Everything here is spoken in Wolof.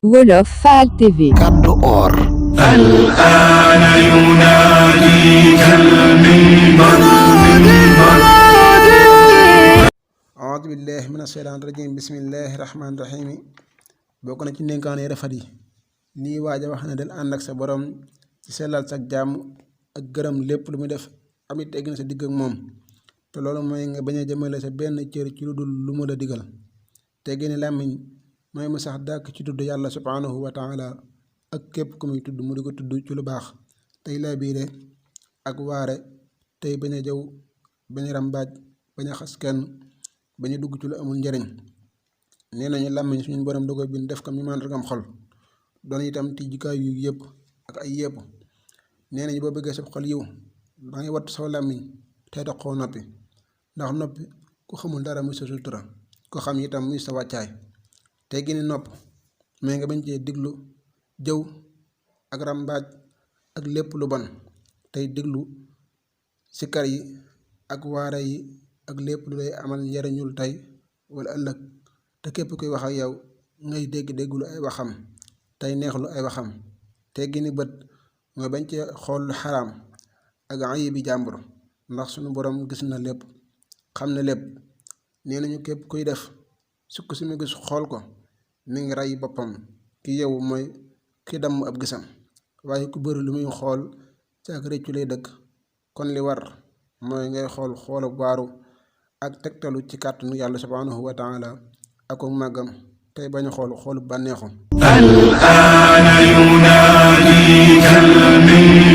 Wolof Fall TV. Kaddu Or. الآن يناديك المنبر أعوذ بالله من الشيطان الرجيم بسم الله الرحمن الرحيم bokk na ci ndénkaan yi rafet yi lii waaja wax ne del ànd ak sa borom ci sellal sa jàmm ak gërëm lépp lu muy def amit tegg na sa digg ak moom te loolu mooy nga bañ a jëmale sa benn cër ci lu dul lu mu la digal teggi ni làmmiñ mooy mu sax dàkk ci tudd yàlla subhaanahu wa taala ak képp ku muy tudd mu di ko tudd ci lu baax tey laa biire ak waare tey bañ a jëw bañ a rambaaj bañ a xas kenn bañ a dugg ci lu amul njariñ nee nañu làmmiñ suñu borom da koy bind def ko mi màndargam xol doon itam tijjikaay yu yëpp ak ay yëpp nee nañu boo bëggee sab xol yiw da ngay watt saw làmmiñ tey taxoo noppi ndax noppi ku xamul dara muy sa sutura ko xam itam muy sa wàccaay tey gini nopp mais nga bañ cee diglu jëw ak rambaaj ak lépp lu bon tey diglu sikar yi ak waare yi ak lépp lu lay amal njariñul tey wala ëllëg te képp kuy wax ak yow ngay dégglu ay waxam tey neexlu ay waxam tey gini bët mooy bañ cee xool lu xaraam ak ayibi jàmbur ndax sunu borom gis na lépp xam na lépp nee nañu képp kuy def sukk si mu gis xool ko mi ngi rey boppam ki yewu mooy ki damm ab gisam waaye ku bëri lu muy xool ci ak réccu lay dëkk kon li war mooy ngay xool xoolu waaru ak tegtalu ci kàttanu yàlla subhaanahu wa taala ak màggam tey bañ a xool xoolu bànneexu الآن يناديك المنبر